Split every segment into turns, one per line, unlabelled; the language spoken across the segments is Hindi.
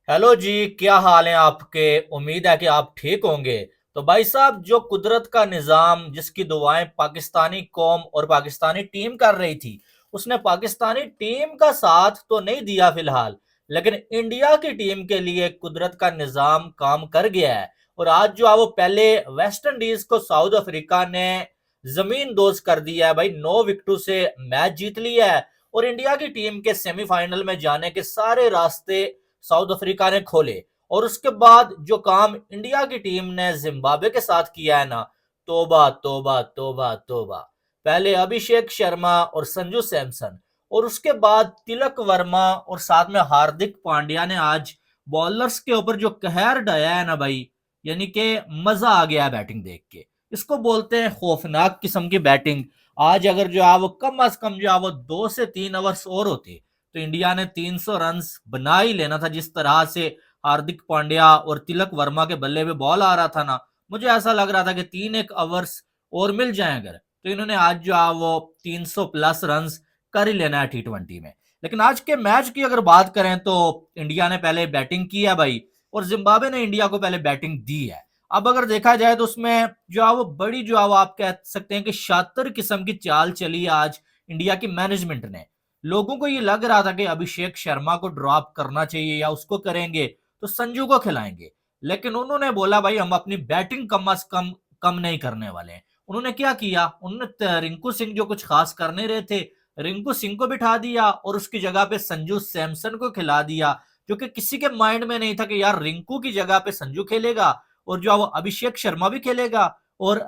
हेलो जी, क्या हाल है आपके। उम्मीद है कि आप ठीक होंगे। तो भाई साहब, जो कुदरत का निजाम जिसकी दुआएं पाकिस्तानी कौम और पाकिस्तानी टीम कर रही थी, उसने पाकिस्तानी टीम का साथ तो नहीं दिया फिलहाल, लेकिन इंडिया की टीम के लिए कुदरत का निजाम काम कर गया है। और आज जो है वो पहले वेस्ट इंडीज को साउथ अफ्रीका ने जमीन दोज कर दिया है भाई, 9 विकेटों से मैच जीत लिया है। और इंडिया की टीम के सेमीफाइनल में जाने के सारे रास्ते साउथ अफ्रीका ने खोले। और उसके बाद जो काम इंडिया की टीम ने जिम्बाब्वे के साथ किया है ना, तोबा तोबा तोबा तोबा। पहले अभिषेक शर्मा और संजू सैमसन, और उसके बाद तिलक वर्मा और साथ में हार्दिक पांड्या ने आज बॉलर्स के ऊपर जो कहर ढाया है ना भाई, यानी कि मजा आ गया बैटिंग देख के। इसको बोलते हैं खौफनाक किस्म की बैटिंग। आज अगर जो है वो कम अज कम जो है वो 2 से 3 ओवर्स और होते, तो इंडिया ने 300 रन बना ही लेना था। जिस तरह से हार्दिक पांड्या और तिलक वर्मा के बल्ले पे बॉल आ रहा था ना, मुझे ऐसा लग रहा था कि 3 एक ओवर्स और मिल जाए अगर, तो इन्होंने आज जो है वो 300 प्लस रन कर ही लेना है T20 में। लेकिन आज के मैच की अगर बात करें तो इंडिया ने पहले बैटिंग की है भाई, और जिम्बाब्वे ने इंडिया को पहले बैटिंग दी है। अब अगर देखा जाए तो उसमें जो है वो बड़ी जो है वो आप कह सकते हैं कि शातिर किस्म की चाल चली है आज इंडिया की मैनेजमेंट ने। लोगों को ये लग रहा था कि अभिषेक शर्मा को ड्रॉप करना चाहिए या उसको करेंगे तो संजू को खिलाएंगे, लेकिन उन्होंने बोला भाई हम अपनी बैटिंग कम अज कम कम नहीं करने वाले हैं। उन्होंने क्या किया, उन्होंने रिंकू सिंह जो कुछ खास करने रहे थे, रिंकू सिंह को बिठा दिया और उसकी जगह पे संजू सैमसन को खिला दिया, जो कि किसी के माइंड में नहीं था कि यार रिंकू की जगह पे संजू खेलेगा और जो है वो अभिषेक शर्मा भी खेलेगा और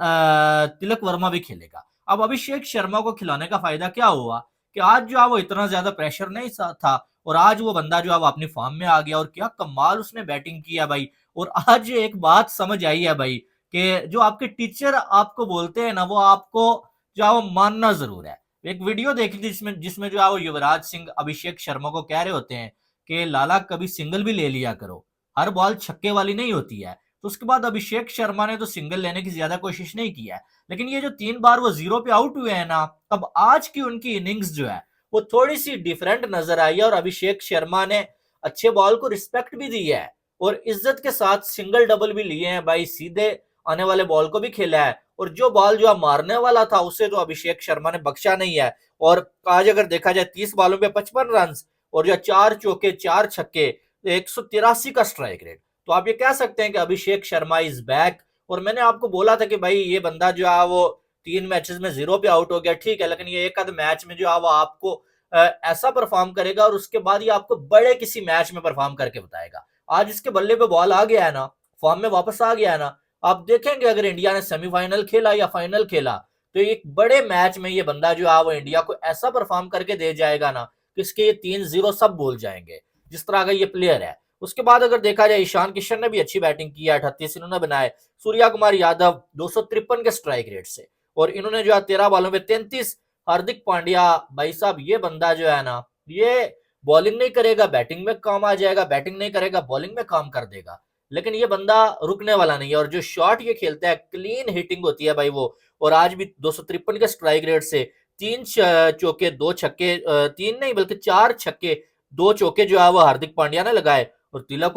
तिलक वर्मा भी खेलेगा। अब अभिषेक शर्मा को खिलाने का फायदा क्या हुआ कि आज जो है वो इतना ज्यादा प्रेशर नहीं था, और आज वो बंदा जो है वो अपनी फॉर्म में आ गया और क्या कमाल उसने बैटिंग किया भाई। और आज एक बात समझ आई है भाई कि जो आपके टीचर आपको बोलते हैं ना, वो आपको जो है वो मानना जरूर है। एक वीडियो देखी थी जिसमें जिसमें जो है वो युवराज सिंह अभिषेक शर्मा को कह रहे होते हैं कि लाला कभी सिंगल भी ले लिया करो, हर बॉल छक्के वाली नहीं होती है। तो उसके बाद अभिषेक शर्मा ने तो सिंगल लेने की ज्यादा कोशिश नहीं की है, लेकिन ये जो 3 बार वो जीरो पे आउट हुए हैं ना, अब आज की उनकी इनिंग्स जो है वो थोड़ी सी डिफरेंट नजर आई है। और अभिषेक शर्मा ने अच्छे बॉल को रिस्पेक्ट भी दी है और इज्जत के साथ सिंगल डबल भी लिए हैं भाई, सीधे आने वाले बॉल को भी खेला है। और जो बॉल जो मारने वाला था उसे तो अभिषेक शर्मा ने बख्शा नहीं है। और आज अगर देखा जाए 30 बॉलों पे 55 रन और जो 4 चौके 4 छक्के, 183 का स्ट्राइक रेट, तो आप ये कह सकते हैं कि अभिषेक शर्मा इज बैक। और मैंने आपको बोला था कि भाई ये बंदा जो है वो 3 मैचेस में जीरो पे आउट हो गया, ठीक है, लेकिन ये एक आध मैच में जो है वो आपको ऐसा परफॉर्म करेगा और उसके बाद ये आपको बड़े किसी मैच में परफॉर्म करके बताएगा। आज इसके बल्ले पे बॉल आ गया है ना, फॉर्म में वापस आ गया है ना, आप देखेंगे अगर इंडिया ने सेमीफाइनल खेला या फाइनल खेला, तो एक बड़े मैच में ये बंदा जो है वो इंडिया को ऐसा परफॉर्म करके दे जाएगा ना कि इसके ये 3-0 सब भूल जाएंगे, जिस तरह का ये प्लेयर है। उसके बाद अगर देखा जाए ईशान किशन ने भी अच्छी बैटिंग की है, 38 इन्होंने बनाए। सूर्या कुमार यादव 253 के स्ट्राइक रेट से, और इन्होंने जो है 13 बॉलों में 33। हार्दिक पांड्या, भाई साहब ये बंदा जो है ना, ये बॉलिंग नहीं करेगा बैटिंग में काम आ जाएगा, बैटिंग नहीं करेगा बॉलिंग में काम कर देगा, लेकिन ये बंदा रुकने वाला नहीं है। और जो शॉट ये खेलता है, क्लीन हिटिंग होती है भाई वो। और आज भी 253 के स्ट्राइक रेट से 3 चौके 2 छक्के, 3 नहीं बल्कि 4 छक्के 2 चौके जो है वो हार्दिक पांड्या ने लगाए। और तिलक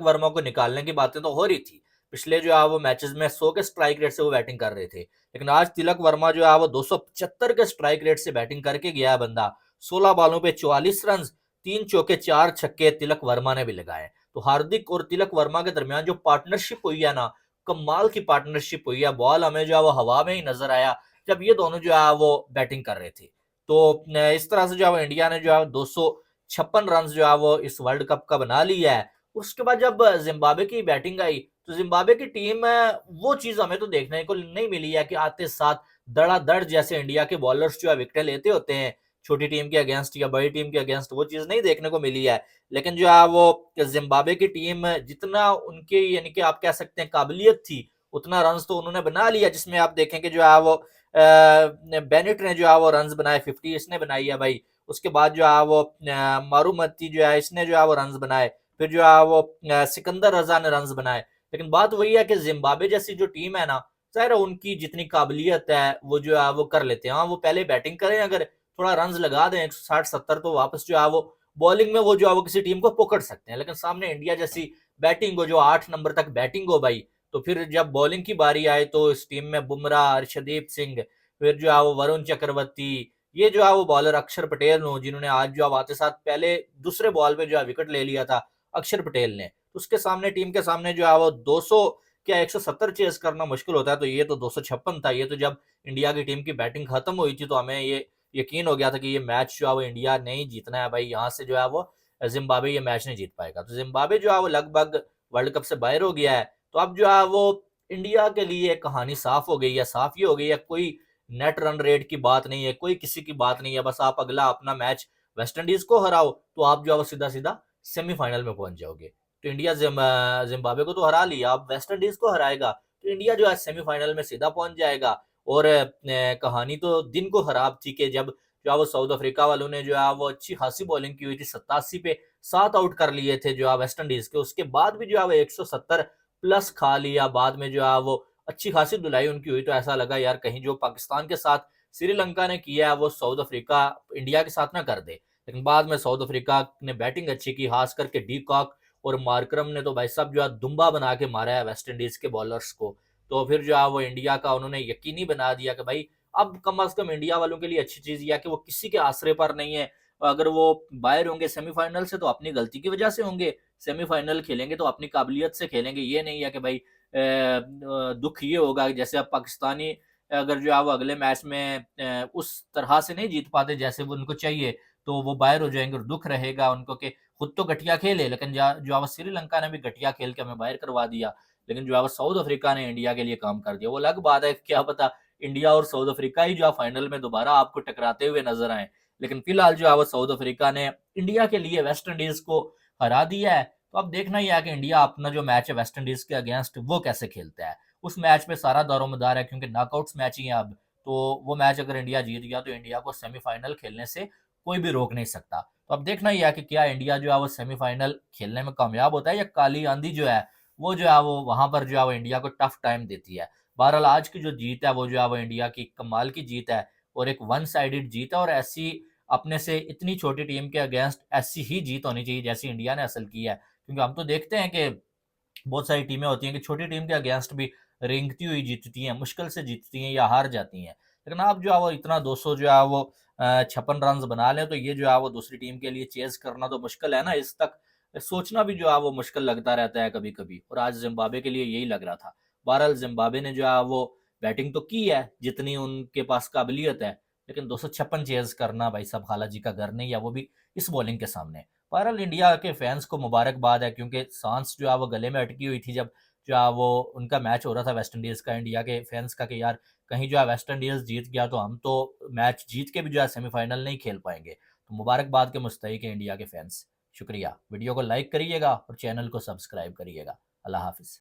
वर्मा को निकालने की बातें तो हो रही थी, पिछले जो है वो मैचेस में 100 के स्ट्राइक रेट से वो बैटिंग कर रहे थे, लेकिन आज तिलक वर्मा जो है वो 275 के स्ट्राइक रेट से बैटिंग करके गया है बंदा। 16 बॉलों पे 44 रन, 3 चौके 4 छक्के तिलक वर्मा ने भी लगाए। तो हार्दिक और तिलक वर्मा के दरमियान जो पार्टनरशिप हुई है ना, कमाल की पार्टनरशिप हुई है। बॉल हमें जो है वो हवा में ही नजर आया जब ये दोनों जो है वो बैटिंग कर रहे थे। तो इस तरह से जो है इंडिया ने जो है 256 रन जो है वो इस वर्ल्ड कप का बना लिया है। उसके बाद जब जिम्बाब्वे की बैटिंग आई, तो जिम्बाब्वे की टीम वो चीज हमें तो देखने को नहीं मिली है कि आते साथ धड़ाधड़ जैसे इंडिया के बॉलर्स जो है विकेट लेते होते हैं छोटी टीम के अगेंस्ट या बड़ी टीम के अगेंस्ट, वो चीज नहीं देखने को मिली है। लेकिन जो है वो जिम्बाब्वे की टीम जितना उनके यानी कि आप कह सकते हैं काबिलियत थी, उतना रन तो उन्होंने बना लिया। जिसमें आप देखेंगे जो है वो बेनेट ने जो है वो रन बनाए, 50 इसने बनाई है भाई। उसके बाद जो है वो मारूमती जो है इसने जो है वो रन बनाए, फिर जो है वो सिकंदर रजा ने रन बनाए। लेकिन बात वही है कि जिम्बाब्वे जैसी जो टीम है ना, जाहिर है उनकी जितनी काबिलियत है वो जो है वो कर लेते हैं। हाँ, वो पहले बैटिंग करें, अगर थोड़ा रन लगा दें 160-70, तो वापस जो है वो बॉलिंग में वो जो है वो किसी टीम को पकड़ सकते हैं, लेकिन सामने इंडिया जैसी बैटिंग हो जो 8 नंबर तक बैटिंग हो भाई, तो फिर जब बॉलिंग की बारी आए तो इस टीम में बुमराह, अर्शदीप सिंह, फिर जो है वो वरुण चक्रवर्ती, ये जो है वो बॉलर अक्षर पटेल हो, जिन्होंने आज जो है आते साथ पहले दूसरे बॉल पे जो है विकेट ले लिया था अक्षर पटेल ने, तो उसके सामने टीम के सामने जो है वो 200 क्या 170 चेस करना मुश्किल होता है, तो ये तो 256 था। ये तो जब इंडिया की टीम की बैटिंग खत्म हुई थी तो हमें ये यकीन हो गया था कि ये मैच जो है वो इंडिया ने ही जीतना है भाई, यहाँ से जो है वो जिम्बाब्वे ये मैच नहीं जीत पाएगा। तो जिम्बाब्वे जो है वो लगभग वर्ल्ड कप से बाहर हो गया है। तो अब जो है वो इंडिया के लिए कहानी साफ हो गई है, साफ ये हो गई है, कोई नेट रन रेट की बात नहीं है, कोई किसी की बात नहीं है, बस आप अगला अपना मैच वेस्ट इंडीज को हराओ तो आप जो है वो सीधा सीधा सेमीफाइनल में पहुंच जाओगे। तो इंडिया जिम्बाब्वे को तो हरा लिया, अब वेस्ट इंडीज को हराएगा तो इंडिया जो है सेमीफाइनल में सीधा पहुंच जाएगा। और कहानी तो दिन को खराब थी कि जब जो है वो साउथ अफ्रीका वालों ने जो है वो अच्छी खासी बॉलिंग की हुई थी, 87 पे 7 आउट कर लिए थे जो है वेस्ट इंडीज के, उसके बाद भी जो है वो 170 प्लस खा लिया, बाद में जो है वो अच्छी खासी धुलाई उनकी हुई, तो ऐसा लगा यार कहीं जो पाकिस्तान के साथ श्रीलंका ने किया है वो साउथ अफ्रीका इंडिया के साथ ना कर दे। लेकिन बाद में साउथ अफ्रीका ने बैटिंग अच्छी की, खास करके डी कॉक और मार्करम ने तो भाई साहब जो है दुम्बा बना के मारा है वेस्ट इंडीज के बॉलर्स को। तो फिर जो है वो इंडिया का उन्होंने यकीनी बना दिया कि भाई अब कम अज कम इंडिया वालों के लिए अच्छी चीज यह है कि वो किसी के आसरे पर नहीं है। अगर वो बाहर होंगे सेमीफाइनल से तो अपनी गलती की वजह से होंगे, सेमीफाइनल खेलेंगे तो अपनी काबिलियत से खेलेंगे। ये नहीं है कि भाई दुख ये होगा कि जैसे अब पाकिस्तानी अगर जो है वो अगले मैच में उस तरह से नहीं जीत पाते जैसे वो उनको चाहिए, तो वो बाहर हो जाएंगे और दुख रहेगा उनको कि खुद तो घटिया खेले, लेकिन जो है वो श्रीलंका ने भी घटिया खेल के हमें बाहर करवा दिया, लेकिन जो है वो साउथ अफ्रीका ने इंडिया के लिए काम कर दिया। वो अलग बात है, क्या पता इंडिया और साउथ अफ्रीका ही जो है फाइनल में दोबारा आपको टकराते हुए नजर आए, लेकिन फिलहाल जो है वो साउथ अफ्रीका ने इंडिया के लिए वेस्ट इंडीज को हरा दिया है। तो अब देखना ही है कि इंडिया अपना जो मैच है वेस्ट इंडीज के अगेंस्ट वो कैसे खेलता है। उस मैच पे सारा दारोमदार है क्योंकि नॉकआउट्स मैच ही है अब, तो वो मैच अगर इंडिया जीत गया तो इंडिया को सेमीफाइनल खेलने से कोई भी रोक नहीं सकता। तो अब देखना ही है कि क्या इंडिया जो है वो सेमीफाइनल खेलने में कामयाब होता है या काली आंधी जो है वो जो है वो वहां पर जो है वो इंडिया को टफ टाइम देती है। बहरहाल आज की जो जीत है वो जो है वो इंडिया की कमाल की जीत है और एक वन साइडेड जीत है, और ऐसी अपने से इतनी छोटी टीम के अगेंस्ट ऐसी ही जीत होनी चाहिए जैसी इंडिया ने हासिल की है। क्योंकि हम तो देखते हैं कि बहुत सारी टीमें होती हैं कि छोटी टीम के अगेंस्ट भी रेंगती हुई जीतती हैं, मुश्किल से जीतती हैं या हार जाती हैं, लेकिन आप जो है वो इतना 200 जो है वो 56 रन बना लें तो ये जो है वो दूसरी टीम के लिए चेज करना तो मुश्किल है ना, इस तक सोचना भी जो है वो मुश्किल लगता रहता है कभी कभी, और आज जिम्बाब्वे के लिए यही लग रहा था। बहरहाल जिम्बाब्वे ने जो है वो बैटिंग तो की है जितनी उनके पास काबिलियत है, लेकिन 256 चेज करना भाई साहब खाला जी का घर नहीं है, वो भी इस बॉलिंग के सामने। बहरहाल इंडिया के फैंस को मुबारकबाद है क्योंकि सांस जो है वो गले में अटकी हुई थी जब जो है वो उनका मैच हो रहा था वेस्ट इंडीज का, इंडिया के फैंस का कि यार कहीं जो है वेस्ट इंडीज जीत गया तो हम तो मैच जीत के भी जो है सेमीफाइनल नहीं खेल पाएंगे। तो मुबारकबाद के मुस्तहिक है इंडिया के फैंस। शुक्रिया, वीडियो को लाइक करिएगा और चैनल को सब्सक्राइब करिएगा। अल्लाह हाफिज।